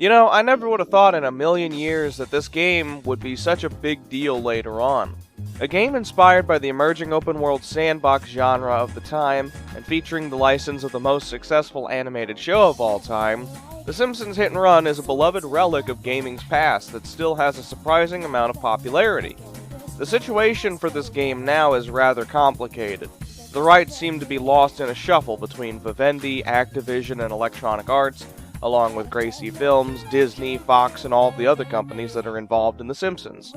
You know, I never would have thought in a million years that this game would be such a big deal later on. A game inspired by the emerging open-world sandbox genre of the time, and featuring the license of the most successful animated show of all time, The Simpsons Hit and Run is a beloved relic of gaming's past that still has a surprising amount of popularity. The situation for this game now is rather complicated. The rights seem to be lost in a shuffle between Vivendi, Activision, and Electronic Arts, along with Gracie Films, Disney, Fox, and all of the other companies that are involved in The Simpsons.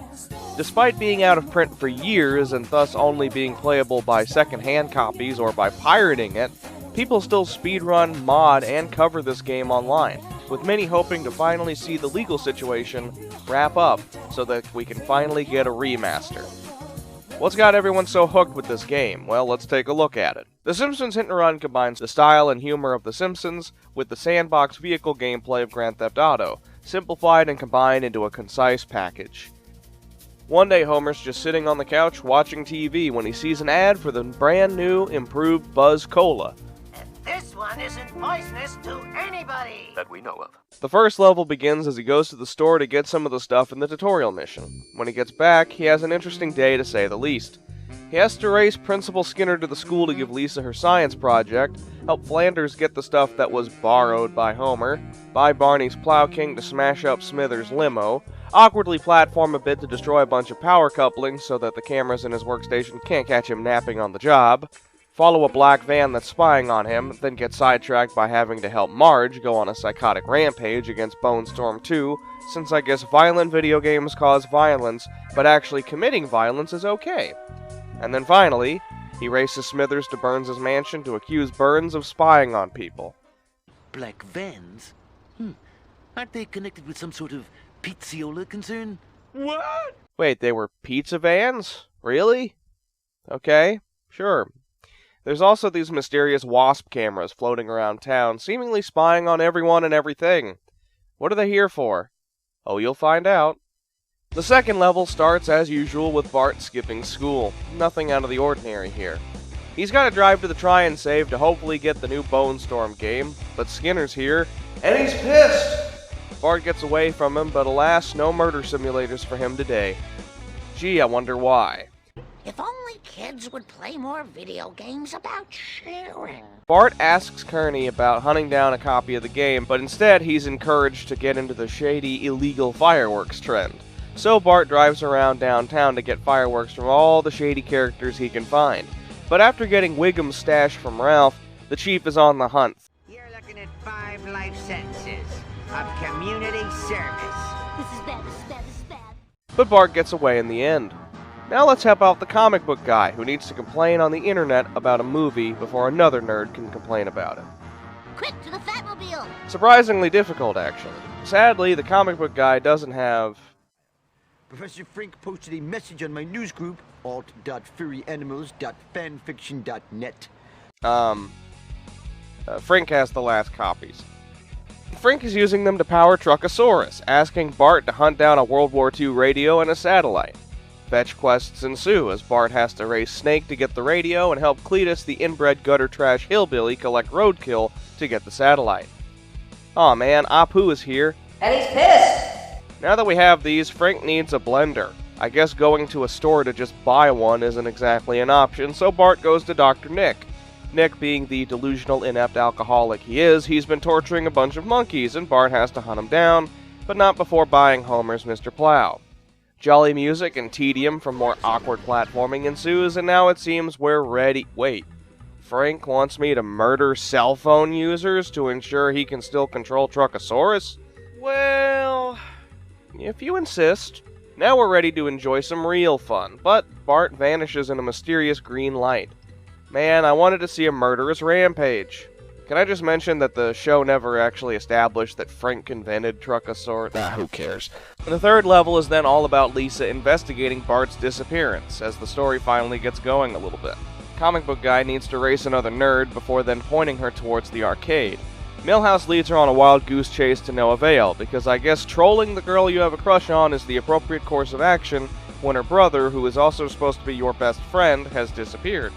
Despite being out of print for years and thus only being playable by second-hand copies or by pirating it, people still speedrun, mod, and cover this game online, with many hoping to finally see the legal situation wrap up so that we can finally get a remaster. What's got everyone so hooked with this game? Well, let's take a look at it. The Simpsons Hit and Run combines the style and humor of The Simpsons with the sandbox vehicle gameplay of Grand Theft Auto, simplified and combined into a concise package. One day Homer's just sitting on the couch watching TV when he sees an ad for the brand new, improved Buzz Cola. This one isn't poisonous to anybody that we know of. The first level begins as he goes to the store to get some of the stuff in the tutorial mission. When he gets back, he has an interesting day to say the least. He has to race Principal Skinner to the school to give Lisa her science project, help Flanders get the stuff that was borrowed by Homer, buy Barney's Plow King to smash up Smithers' limo, awkwardly platform a bit to destroy a bunch of power couplings so that the cameras in his workstation can't catch him napping on the job, follow a black van that's spying on him, then get sidetracked by having to help Marge go on a psychotic rampage against Bone Storm 2, since I guess violent video games cause violence, but actually committing violence is okay. And then finally, he races Smithers to Burns' mansion to accuse Burns of spying on people. Black vans? Aren't they connected with some sort of pizziola concern? What? Wait, they were pizza vans? Really? Okay, sure. There's also these mysterious WASP cameras floating around town, seemingly spying on everyone and everything. What are they here for? Oh, you'll find out. The second level starts as usual with Bart skipping school. Nothing out of the ordinary here. He's got to drive to the Try and Save to hopefully get the new Bone Storm game, but Skinner's here, and he's pissed! Bart gets away from him, but alas, no murder simulators for him today. Gee, I wonder why. If only kids would play more video games about sharing. Bart asks Kearney about hunting down a copy of the game, but instead he's encouraged to get into the shady, illegal fireworks trend. So Bart drives around downtown to get fireworks from all the shady characters he can find. But after getting Wiggum's stash from Ralph, the chief is on the hunt. You're looking at 5 life sentences of community service. This is bad, this is bad, this is bad. But Bart gets away in the end. Now let's help out the comic book guy who needs to complain on the internet about a movie before another nerd can complain about it. Quick, to the Fatmobile! Surprisingly difficult, actually. Sadly, the comic book guy doesn't have... Professor Frink posted a message on my news group, alt.furryanimals.fanfiction.net. Frink has the last copies. Frink is using them to power Truckosaurus, asking Bart to hunt down a World War II radio and a satellite. Fetch quests ensue as Bart has to race Snake to get the radio and help Cletus, the inbred gutter trash hillbilly, collect roadkill to get the satellite. Aw man, Apu is here. And he's pissed! Now that we have these, Frank needs a blender. I guess going to a store to just buy one isn't exactly an option, so Bart goes to Dr. Nick. Nick, being the delusional, inept alcoholic he is, he's been torturing a bunch of monkeys, and Bart has to hunt him down, but not before buying Homer's Mr. Plow. Jolly music and tedium from more awkward platforming ensues, and now it seems we're ready. Wait, Frank wants me to murder cell phone users to ensure he can still control Truckosaurus? Well, if you insist. Now we're ready to enjoy some real fun, but Bart vanishes in a mysterious green light. Man, I wanted to see a murderous rampage. Can I just mention that the show never actually established that Frank invented Truckosaurus? Who cares? The third level is then all about Lisa investigating Bart's disappearance, as the story finally gets going a little bit. Comic book guy needs to race another nerd before then pointing her towards the arcade. Milhouse leads her on a wild goose chase to no avail, because I guess trolling the girl you have a crush on is the appropriate course of action when her brother, who is also supposed to be your best friend, has disappeared.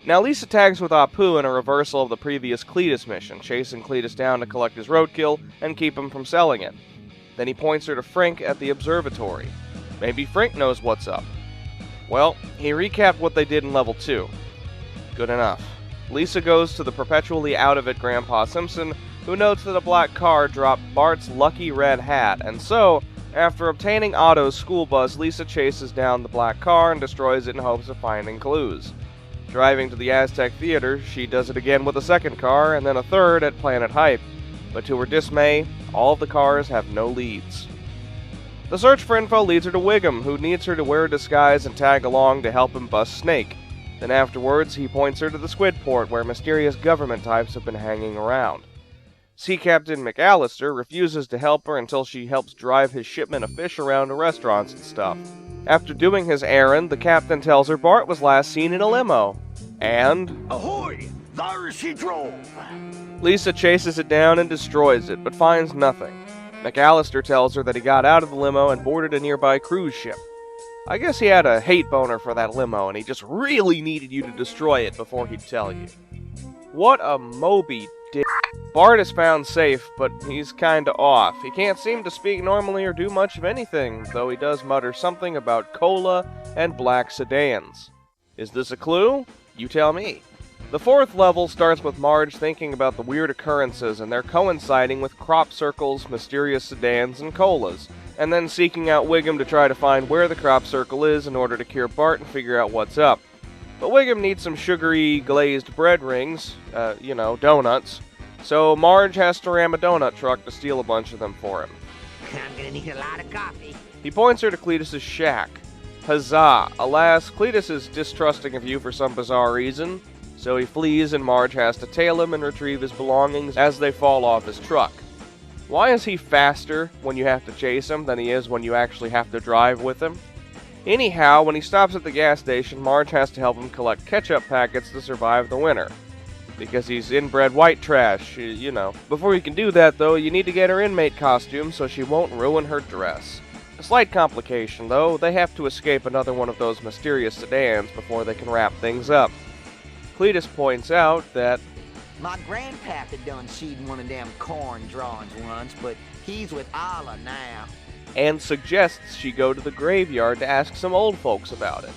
Now Lisa tags with Apu in a reversal of the previous Cletus mission, chasing Cletus down to collect his roadkill and keep him from selling it. Then he points her to Frink at the observatory. Maybe Frink knows what's up. Well, he recapped what they did in level 2. Good enough. Lisa goes to the perpetually out-of-it Grandpa Simpson, who notes that a black car dropped Bart's lucky red hat, and so, after obtaining Otto's school bus, Lisa chases down the black car and destroys it in hopes of finding clues. Driving to the Aztec Theater, she does it again with a second car, and then a third at Planet Hype. But to her dismay, all of the cars have no leads. The search for info leads her to Wiggum, who needs her to wear a disguise and tag along to help him bust Snake. Then afterwards, he points her to the Squidport, where mysterious government types have been hanging around. Sea Captain McAllister refuses to help her until she helps drive his shipment of fish around to restaurants and stuff. After doing his errand, the captain tells her Bart was last seen in a limo. And... Ahoy! There she drove! Lisa chases it down and destroys it, but finds nothing. McAllister tells her that he got out of the limo and boarded a nearby cruise ship. I guess he had a hate boner for that limo, and he just really needed you to destroy it before he'd tell you. What a Moby Dick. Bart is found safe, but he's kinda off. He can't seem to speak normally or do much of anything, though he does mutter something about cola and black sedans. Is this a clue? You tell me. The 4th level starts with Marge thinking about the weird occurrences, and they're coinciding with crop circles, mysterious sedans, and colas, and then seeking out Wiggum to try to find where the crop circle is in order to cure Bart and figure out what's up. But Wiggum needs some sugary glazed bread rings, donuts, so Marge has to ram a donut truck to steal a bunch of them for him. I'm gonna need a lot of coffee. He points her to Cletus's shack. Huzzah! Alas, Cletus is distrusting of you for some bizarre reason, so he flees and Marge has to tail him and retrieve his belongings as they fall off his truck. Why is he faster when you have to chase him than he is when you actually have to drive with him? Anyhow, when he stops at the gas station, Marge has to help him collect ketchup packets to survive the winter. Because he's inbred white trash, Before you can do that, though, you need to get her inmate costume so she won't ruin her dress. A slight complication, though, they have to escape another one of those mysterious sedans before they can wrap things up. Cletus points out that My grandpapa done seed one of them corn drawings once, but he's with Allah now. And suggests she go to the graveyard to ask some old folks about it.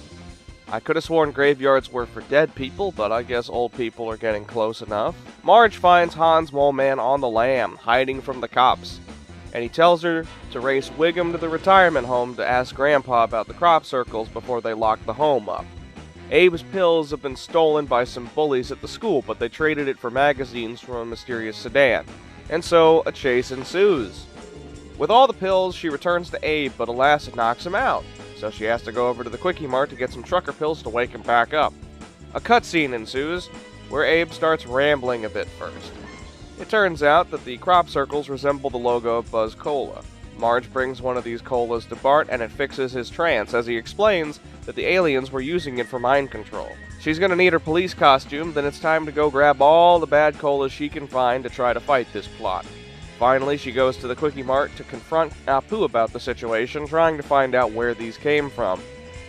I could have sworn graveyards were for dead people, but I guess old people are getting close enough. Marge finds Hans Mole Man on the lam, hiding from the cops, and he tells her to race Wiggum to the retirement home to ask Grandpa about the crop circles before they lock the home up. Abe's pills have been stolen by some bullies at the school, but they traded it for magazines from a mysterious sedan, and so a chase ensues. With all the pills, she returns to Abe, but alas, it knocks him out, so she has to go over to the Quickie Mart to get some trucker pills to wake him back up. A cutscene ensues, where Abe starts rambling a bit first. It turns out that the crop circles resemble the logo of Buzz Cola. Marge brings one of these colas to Bart, and it fixes his trance, as he explains that the aliens were using it for mind control. She's gonna need her police costume, then it's time to go grab all the bad colas she can find to try to fight this plot. Finally, she goes to the Quickie Mart to confront Apu about the situation, trying to find out where these came from.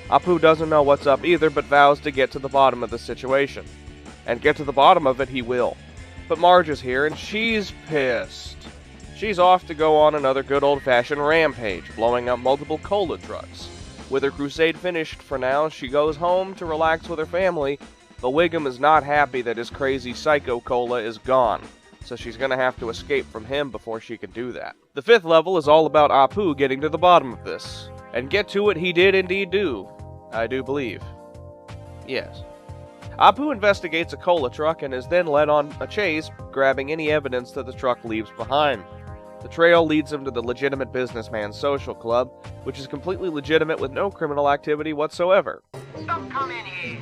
Apu doesn't know what's up either, but vows to get to the bottom of the situation. And get to the bottom of it he will. But Marge is here, and she's pissed. She's off to go on another good old-fashioned rampage, blowing up multiple cola trucks. With her crusade finished for now, she goes home to relax with her family, but Wiggum is not happy that his crazy psycho cola is gone, so she's gonna have to escape from him before she can do that. The 5th level is all about Apu getting to the bottom of this. And get to it he did indeed do. I do believe. Yes. Apu investigates a cola truck and is then led on a chase, grabbing any evidence that the truck leaves behind. The trail leads him to the Legitimate Businessman's Social Club, which is completely legitimate with no criminal activity whatsoever. Don't come in here.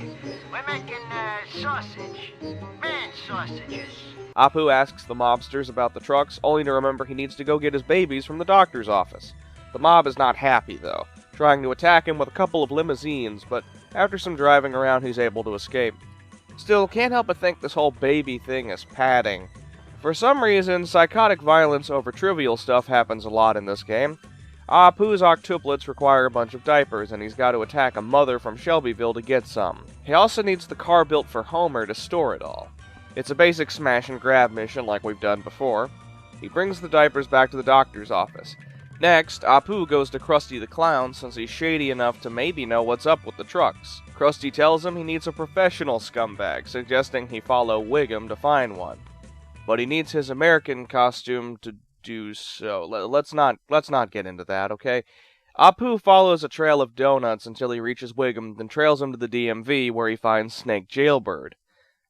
We're making sausage. Man sausages. Apu asks the mobsters about the trucks, only to remember he needs to go get his babies from the doctor's office. The mob is not happy, though, trying to attack him with a couple of limousines, but after some driving around he's able to escape. Still, can't help but think this whole baby thing is padding. For some reason, psychotic violence over trivial stuff happens a lot in this game. Apu's octuplets require a bunch of diapers, and he's got to attack a mother from Shelbyville to get some. He also needs the car built for Homer to store it all. It's a basic smash and grab mission like we've done before. He brings the diapers back to the doctor's office. Next, Apu goes to Krusty the Clown since he's shady enough to maybe know what's up with the trucks. Krusty tells him he needs a professional scumbag, suggesting he follow Wiggum to find one. But he needs his American costume to do so. Let's not get into that, okay? Apu follows a trail of donuts until he reaches Wiggum, then trails him to the DMV where he finds Snake Jailbird.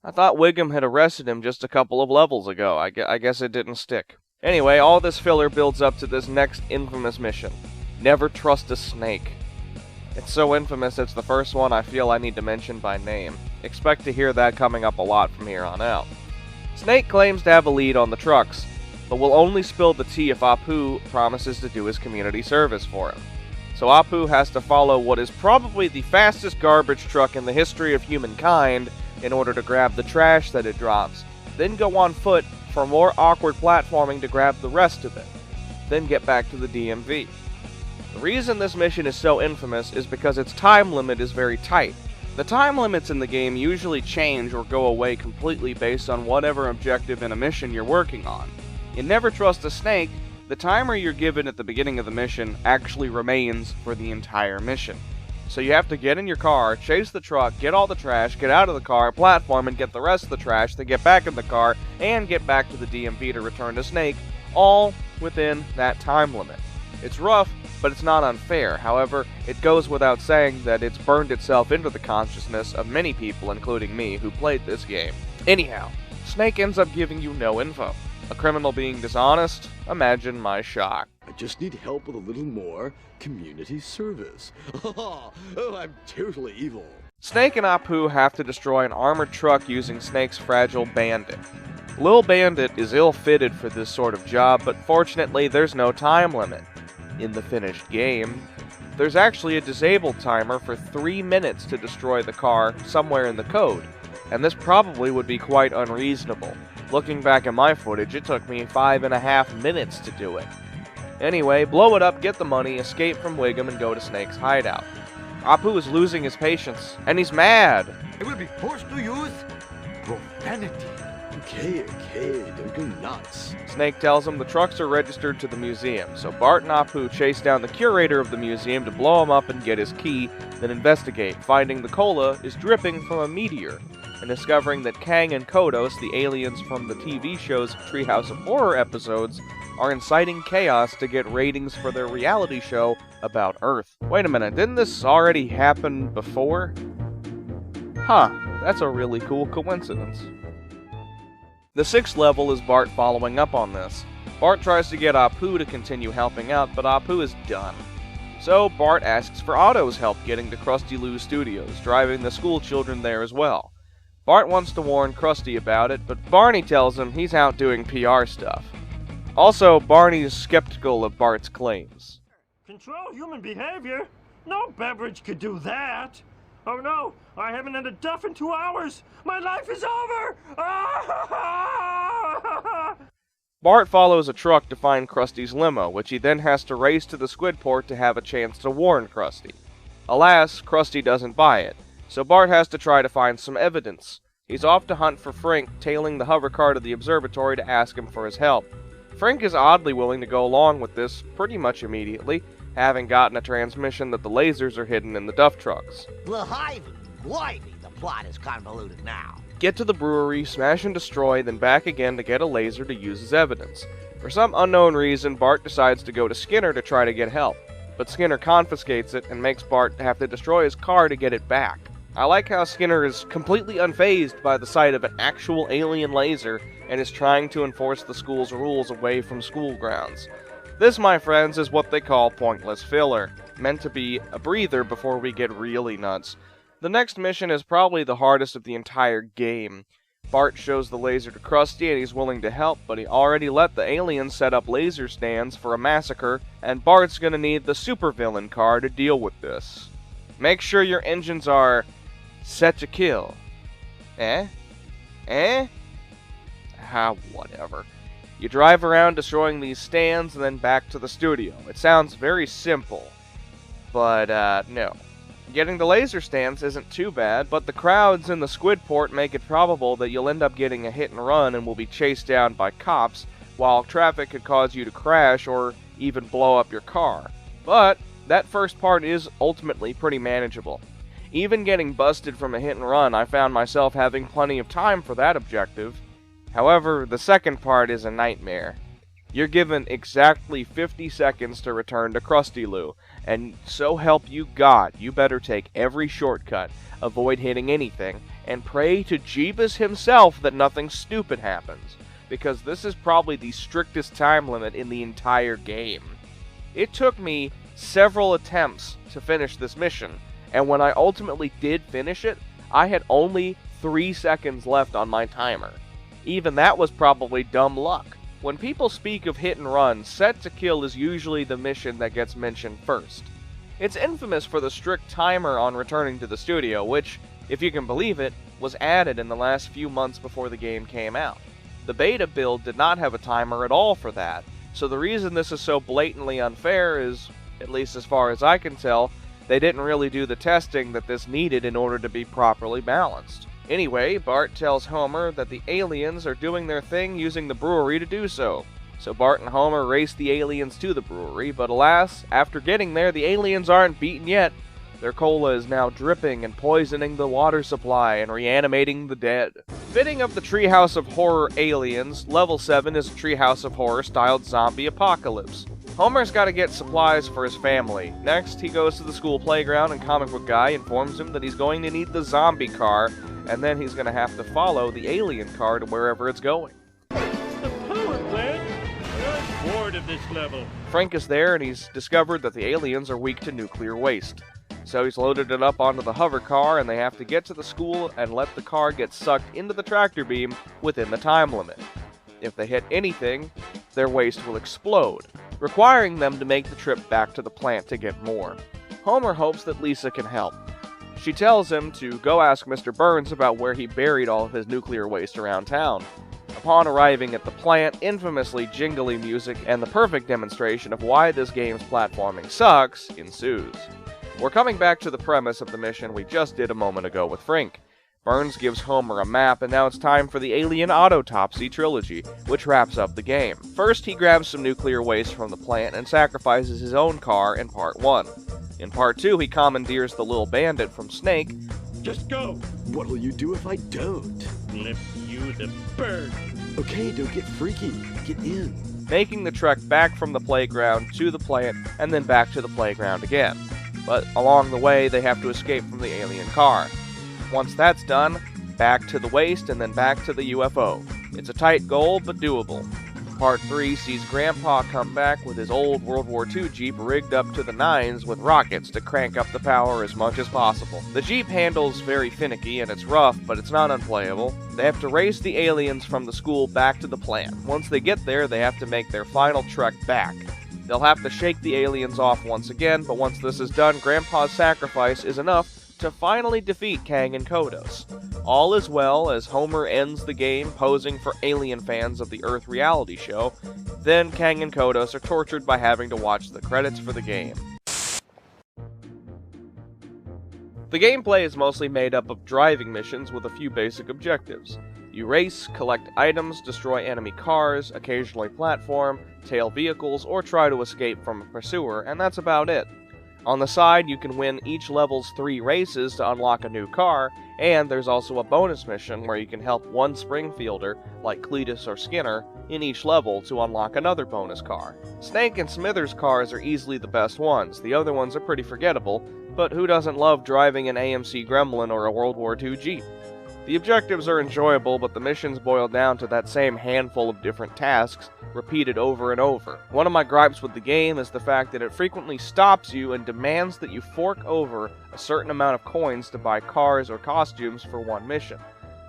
I thought Wiggum had arrested him just a couple of levels ago. I guess it didn't stick. Anyway, all this filler builds up to this next infamous mission. Never trust a snake. It's so infamous it's the first one I feel I need to mention by name. Expect to hear that coming up a lot from here on out. Snake claims to have a lead on the trucks, but will only spill the tea if Apu promises to do his community service for him. So Apu has to follow what is probably the fastest garbage truck in the history of humankind in order to grab the trash that it drops, then go on foot for more awkward platforming to grab the rest of it, then get back to the DMV. The reason this mission is so infamous is because its time limit is very tight. The time limits in the game usually change or go away completely based on whatever objective in a mission you're working on. In Never Trust a Snake, the timer you're given at the beginning of the mission actually remains for the entire mission. So you have to get in your car, chase the truck, get all the trash, get out of the car, platform, and get the rest of the trash, then get back in the car, and get back to the DMV to return to Snake, all within that time limit. It's rough, but it's not unfair. However, it goes without saying that it's burned itself into the consciousness of many people, including me, who played this game. Anyhow, Snake ends up giving you no info. A criminal being dishonest? Imagine my shock. I just need help with a little more community service. Oh, I'm totally evil. Snake and Apu have to destroy an armored truck using Snake's fragile Bandit. Lil Bandit is ill-fitted for this sort of job, but fortunately there's no time limit. In the finished game, there's actually a disabled timer for 3 minutes to destroy the car somewhere in the code, and this probably would be quite unreasonable. Looking back at my footage, it took me 5.5 minutes to do it. Anyway, blow it up, get the money, escape from Wiggum, and go to Snake's hideout. Apu is losing his patience, and he's mad. I will be forced to use profanity. Okay, don't go nuts. Snake tells him the trucks are registered to the museum, so Bart and Apu chase down the curator of the museum to blow him up and get his key, then investigate, finding the cola is dripping from a meteor, and discovering that Kang and Kodos, the aliens from the TV show's Treehouse of Horror episodes, are inciting chaos to get ratings for their reality show about Earth. Wait a minute, didn't this already happen before? Huh, that's a really cool coincidence. The 6th level is Bart following up on this. Bart tries to get Apu to continue helping out, but Apu is done. So Bart asks for Otto's help getting to Krusty Lou's studios, driving the school children there as well. Bart wants to warn Krusty about it, but Barney tells him he's out doing PR stuff. Also, Barney is skeptical of Bart's claims. Control human behavior? No beverage could do that. Oh no, I haven't had a duff in 2 hours. My life is over. Bart follows a truck to find Krusty's limo, which he then has to race to the Squidport to have a chance to warn Krusty. Alas, Krusty doesn't buy it, so Bart has to try to find some evidence. He's off to hunt for Frink, tailing the hover car to the observatory to ask him for his help. Frink is oddly willing to go along with this pretty much immediately, having gotten a transmission that the lasers are hidden in the duff trucks. Blimey, the plot is convoluted now. Get to the brewery, smash and destroy, then back again to get a laser to use as evidence. For some unknown reason, Bart decides to go to Skinner to try to get help, but Skinner confiscates it and makes Bart have to destroy his car to get it back. I like how Skinner is completely unfazed by the sight of an actual alien laser and is trying to enforce the school's rules away from school grounds. This, my friends, is what they call pointless filler, meant to be a breather before we get really nuts. The next mission is probably the hardest of the entire game. Bart shows the laser to Krusty and he's willing to help, but he already let the aliens set up laser stands for a massacre, and Bart's gonna need the supervillain car to deal with this. Make sure your engines are set to kill. Whatever. You drive around destroying these stands and then back to the studio. It sounds very simple, but no. Getting the laser stands isn't too bad, but the crowds in the squid port make it probable that you'll end up getting a hit and run and will be chased down by cops, while traffic could cause you to crash or even blow up your car. But that first part is ultimately pretty manageable. Even getting busted from a hit and run, I found myself having plenty of time for that objective. However, the second part is a nightmare. You're given exactly 50 seconds to return to Krusty Lou, and so help you God, you better take every shortcut, avoid hitting anything, and pray to Jeebus himself that nothing stupid happens, because this is probably the strictest time limit in the entire game. It took me several attempts to finish this mission, and when I ultimately did finish it, I had only 3 seconds left on my timer. Even that was probably dumb luck. When people speak of hit and run, set to kill is usually the mission that gets mentioned first. It's infamous for the strict timer on returning to the studio, which, if you can believe it, was added in the last few months before the game came out. The beta build did not have a timer at all for that, so the reason this is so blatantly unfair is, at least as far as I can tell, they didn't really do the testing that this needed in order to be properly balanced. Anyway, Bart tells Homer that the aliens are doing their thing using the brewery to do so. So Bart and Homer race the aliens to the brewery, but alas, after getting there, the aliens aren't beaten yet. Their cola is now dripping and poisoning the water supply and reanimating the dead. Fitting of the Treehouse of Horror aliens, Level 7 is a Treehouse of Horror styled zombie apocalypse. Homer's got to get supplies for his family. Next, he goes to the school playground and Comic Book Guy informs him that he's going to need the zombie car, and then he's going to have to follow the alien car to wherever it's going. The power plant? I'm bored of this level. Frank is there and he's discovered that the aliens are weak to nuclear waste. So he's loaded it up onto the hover car and they have to get to the school and let the car get sucked into the tractor beam within the time limit. If they hit anything, their waste will explode, requiring them to make the trip back to the plant to get more. Homer hopes that Lisa can help. She tells him to go ask Mr. Burns about where he buried all of his nuclear waste around town. Upon arriving at the plant, infamously jingly music and the perfect demonstration of why this game's platforming sucks ensues. We're coming back to the premise of the mission we just did a moment ago with Frank. Burns gives Homer a map, and now it's time for the Alien Topsy Trilogy, which wraps up the game. First, he grabs some nuclear waste from the plant and sacrifices his own car in Part 1. In Part 2, he commandeers the little bandit from Snake. Just go. What'll you do if I don't? Flip you the bird. Okay, don't get freaky. Get in. Making the trek back from the playground to the plant, and then back to the playground again. But along the way, they have to escape from the alien car. Once that's done, back to the waste and then back to the UFO. It's a tight goal, but doable. Part 3 sees Grandpa come back with his old World War II Jeep rigged up to the nines with rockets to crank up the power as much as possible. The Jeep handles very finicky and it's rough, but it's not unplayable. They have to race the aliens from the school back to the plant. Once they get there, they have to make their final trek back. They'll have to shake the aliens off once again, but once this is done, Grandpa's sacrifice is enough to finally defeat Kang and Kodos. All is well as Homer ends the game posing for alien fans of the Earth reality show. Then Kang and Kodos are tortured by having to watch the credits for the game. The gameplay is mostly made up of driving missions with a few basic objectives. You race, collect items, destroy enemy cars, occasionally platform, tail vehicles, or try to escape from a pursuer, and that's about it. On the side, you can win each level's 3 races to unlock a new car, and there's also a bonus mission where you can help one Springfielder, like Cletus or Skinner, in each level to unlock another bonus car. Snake and Smithers' cars are easily the best ones, the other ones are pretty forgettable, but who doesn't love driving an AMC Gremlin or a World War II Jeep? The objectives are enjoyable, but the missions boil down to that same handful of different tasks, repeated over and over. One of my gripes with the game is the fact that it frequently stops you and demands that you fork over a certain amount of coins to buy cars or costumes for one mission.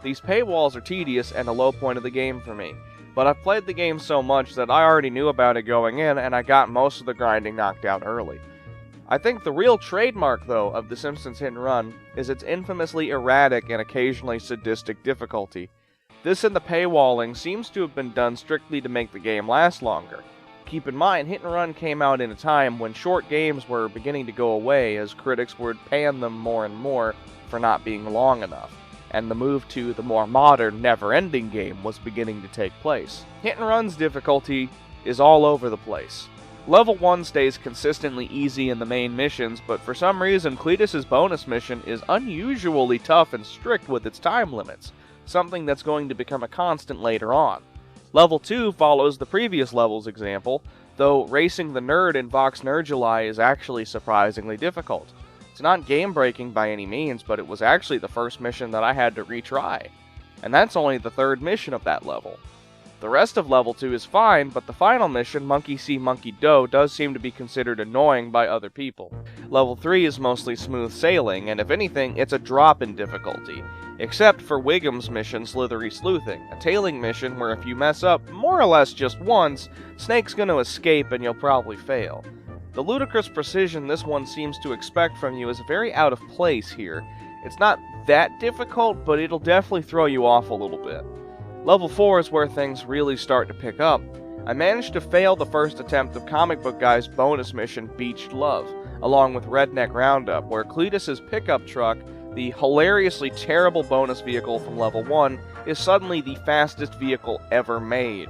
These paywalls are tedious and a low point of the game for me, but I've played the game so much that I already knew about it going in and I got most of the grinding knocked out early. I think the real trademark, though, of The Simpsons Hit and Run is its infamously erratic and occasionally sadistic difficulty. This and the paywalling seems to have been done strictly to make the game last longer. Keep in mind, Hit and Run came out in a time when short games were beginning to go away as critics would pan them more and more for not being long enough, and the move to the more modern, never-ending game was beginning to take place. Hit and Run's difficulty is all over the place. Level 1 stays consistently easy in the main missions, but for some reason Cletus's bonus mission is unusually tough and strict with its time limits, something that's going to become a constant later on. Level 2 follows the previous level's example, though racing the nerd in Vox Nerduli is actually surprisingly difficult. It's not game-breaking by any means, but it was actually the first mission that I had to retry, and that's only the third mission of that level. The rest of Level 2 is fine, but the final mission, Monkey See, Monkey Do, does seem to be considered annoying by other people. Level 3 is mostly smooth sailing, and if anything, it's a drop in difficulty, except for Wiggum's mission, Slithery Sleuthing, a tailing mission where if you mess up more or less just once, Snake's gonna escape and you'll probably fail. The ludicrous precision this one seems to expect from you is very out of place here. It's not that difficult, but it'll definitely throw you off a little bit. Level 4 is where things really start to pick up. I managed to fail the first attempt of Comic Book Guy's bonus mission, Beached Love, along with Redneck Roundup, where Cletus's pickup truck, the hilariously terrible bonus vehicle from Level 1, is suddenly the fastest vehicle ever made.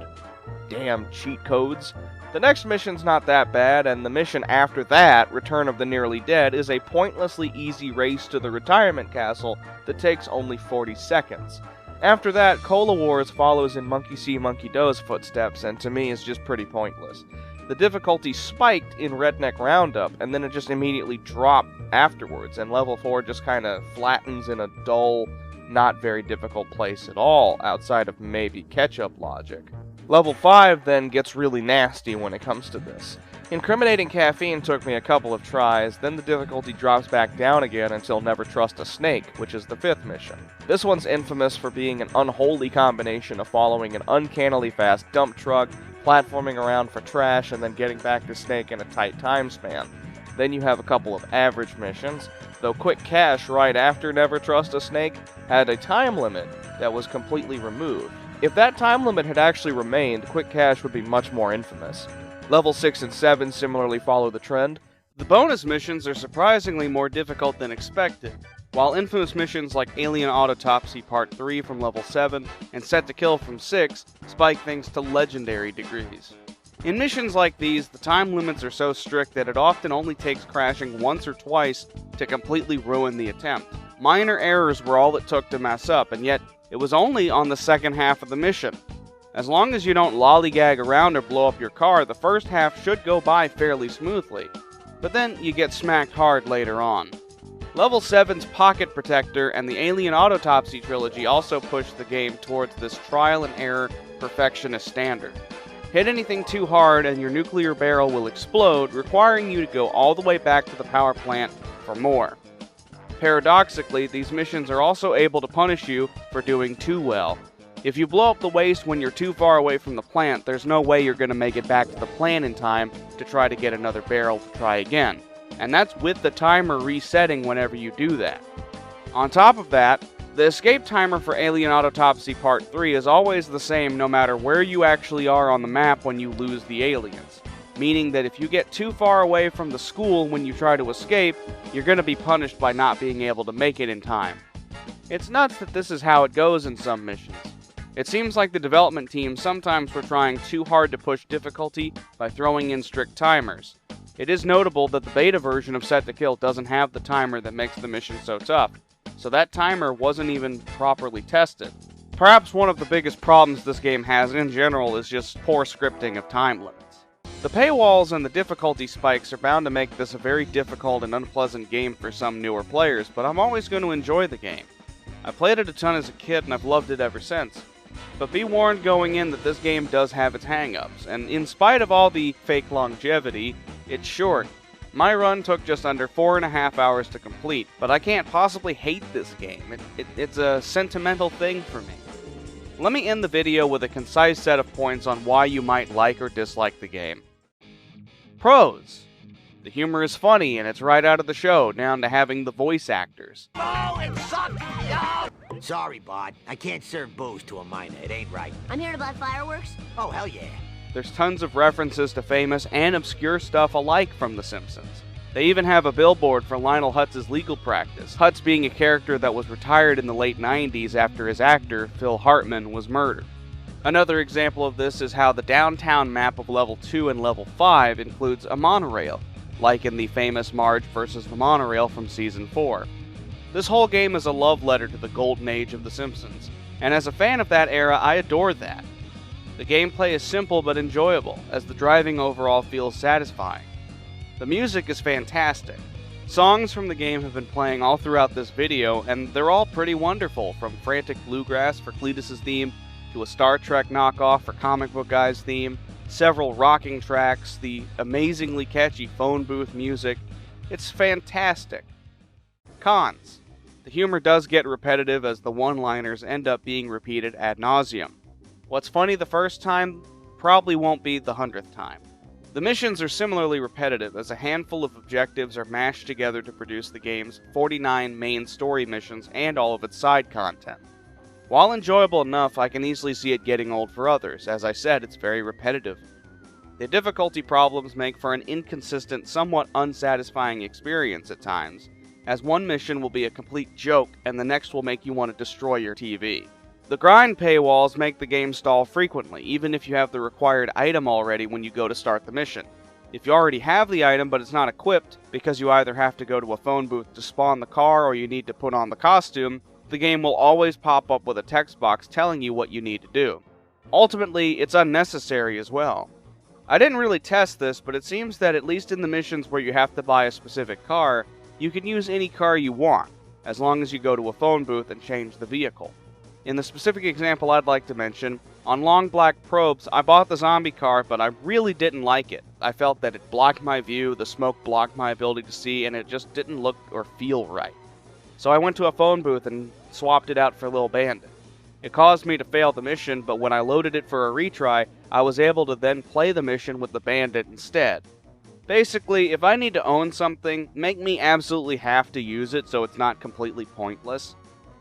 Damn cheat codes. The next mission's not that bad, and the mission after that, Return of the Nearly Dead, is a pointlessly easy race to the retirement castle that takes only 40 seconds. After that, Cola Wars follows in Monkey See, Monkey Do's footsteps, and to me is just pretty pointless. The difficulty spiked in Redneck Roundup, and then it just immediately dropped afterwards, and Level 4 just kinda flattens in a dull, not very difficult place at all, outside of maybe ketchup logic. Level 5 then gets really nasty when it comes to this. Incriminating Caffeine took me a couple of tries, then the difficulty drops back down again until Never Trust a Snake, which is the 5th mission. This one's infamous for being an unholy combination of following an uncannily fast dump truck, platforming around for trash, and then getting back to Snake in a tight time span. Then you have a couple of average missions, though Quick Cash right after Never Trust a Snake had a time limit that was completely removed. If that time limit had actually remained, Quick Cash would be much more infamous. Level 6 and 7 similarly follow the trend. The bonus missions are surprisingly more difficult than expected, while infamous missions like Alien Autopsy Part 3 from Level 7 and Set to Kill from 6 spike things to legendary degrees. In missions like these, the time limits are so strict that it often only takes crashing once or twice to completely ruin the attempt. Minor errors were all it took to mess up, and yet it was only on the second half of the mission. As long as you don't lollygag around or blow up your car, the first half should go by fairly smoothly, but then you get smacked hard later on. Level 7's Pocket Protector and the Alien Autopsy Trilogy also push the game towards this trial and error perfectionist standard. Hit anything too hard and your nuclear barrel will explode, requiring you to go all the way back to the power plant for more. Paradoxically, these missions are also able to punish you for doing too well. If you blow up the waste when you're too far away from the plant, there's no way you're going to make it back to the plant in time to try to get another barrel to try again. And that's with the timer resetting whenever you do that. On top of that, the escape timer for Alien Autopsy Part 3 is always the same no matter where you actually are on the map when you lose the aliens. Meaning that if you get too far away from the school when you try to escape, you're going to be punished by not being able to make it in time. It's nuts that this is how it goes in some missions. It seems like the development team sometimes were trying too hard to push difficulty by throwing in strict timers. It is notable that the beta version of Set to Kill doesn't have the timer that makes the mission so tough, so that timer wasn't even properly tested. Perhaps one of the biggest problems this game has in general is just poor scripting of time limits. The paywalls and the difficulty spikes are bound to make this a very difficult and unpleasant game for some newer players, but I'm always going to enjoy the game. I played it a ton as a kid and I've loved it ever since. But be warned going in that this game does have its hang-ups, and in spite of all the fake longevity, it's short. My run took just under 4.5 hours to complete, but I can't possibly hate this game. It's a sentimental thing for me. Let me end the video with a concise set of points on why you might like or dislike the game. Pros. The humor is funny and it's right out of the show, down to having the voice actors. Oh, it sucked! Sorry, Bud. I can't serve booze to a minor. It ain't right. I'm here to buy fireworks. Oh, hell yeah. There's tons of references to famous and obscure stuff alike from The Simpsons. They even have a billboard for Lionel Hutz's legal practice, Hutz being a character that was retired in the late 90s after his actor, Phil Hartman, was murdered. Another example of this is how the downtown map of Level 2 and Level 5 includes a monorail, like in the famous Marge vs. the Monorail from Season 4. This whole game is a love letter to the golden age of The Simpsons, and as a fan of that era, I adore that. The gameplay is simple but enjoyable, as the driving overall feels satisfying. The music is fantastic. Songs from the game have been playing all throughout this video, and they're all pretty wonderful, from Frantic Bluegrass for Cletus's theme, to a Star Trek knockoff for Comic Book Guy's theme, several rocking tracks, the amazingly catchy phone booth music. It's fantastic. Cons. The humor does get repetitive as the one-liners end up being repeated ad nauseum. What's funny the first time probably won't be the 100th time. The missions are similarly repetitive, as a handful of objectives are mashed together to produce the game's 49 main story missions and all of its side content. While enjoyable enough, I can easily see it getting old for others. As I said, it's very repetitive. The difficulty problems make for an inconsistent, somewhat unsatisfying experience at times, as one mission will be a complete joke and the next will make you want to destroy your TV. The grind paywalls make the game stall frequently, even if you have the required item already when you go to start the mission. If you already have the item but it's not equipped, because you either have to go to a phone booth to spawn the car or you need to put on the costume, the game will always pop up with a text box telling you what you need to do. Ultimately, it's unnecessary as well. I didn't really test this, but it seems that at least in the missions where you have to buy a specific car, you can use any car you want, as long as you go to a phone booth and change the vehicle. In the specific example I'd like to mention, on Long Black Probes, I bought the zombie car, but I really didn't like it. I felt that it blocked my view, the smoke blocked my ability to see, and it just didn't look or feel right. So I went to a phone booth and swapped it out for Lil Bandit. It caused me to fail the mission, but when I loaded it for a retry, I was able to then play the mission with the Bandit instead. Basically, if I need to own something, make me absolutely have to use it so it's not completely pointless.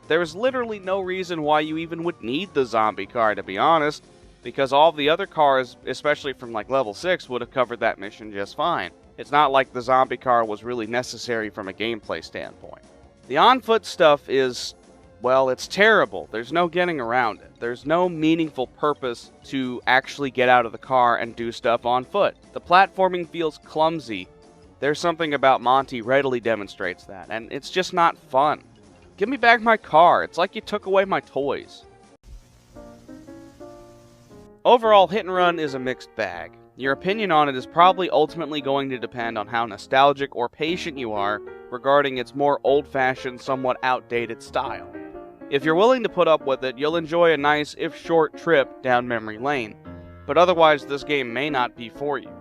There's literally no reason why you even would need the zombie car, to be honest, because all the other cars, especially from like level 6, would have covered that mission just fine. It's not like the zombie car was really necessary from a gameplay standpoint. The on-foot stuff is, well, it's terrible. There's no getting around it. There's no meaningful purpose to actually get out of the car and do stuff on foot. The platforming feels clumsy. There's something about Monty readily demonstrates that, and it's just not fun. Give me back my car. It's like you took away my toys. Overall, Hit and Run is a mixed bag. Your opinion on it is probably ultimately going to depend on how nostalgic or patient you are regarding its more old-fashioned, somewhat outdated style. If you're willing to put up with it, you'll enjoy a nice, if short, trip down memory lane, but otherwise this game may not be for you.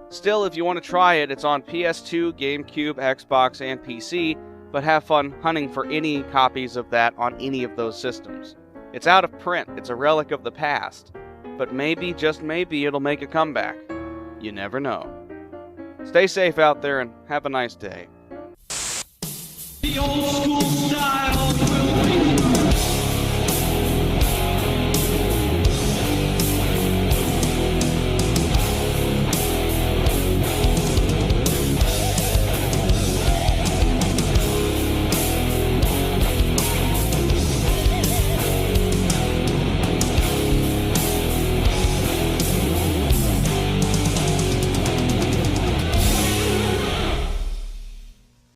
Still, if you want to try it, it's on PS2, GameCube, Xbox, and PC, but have fun hunting for any copies of that on any of those systems. It's out of print, it's a relic of the past, but maybe, just maybe, it'll make a comeback. You never know. Stay safe out there and have a nice day. The old school style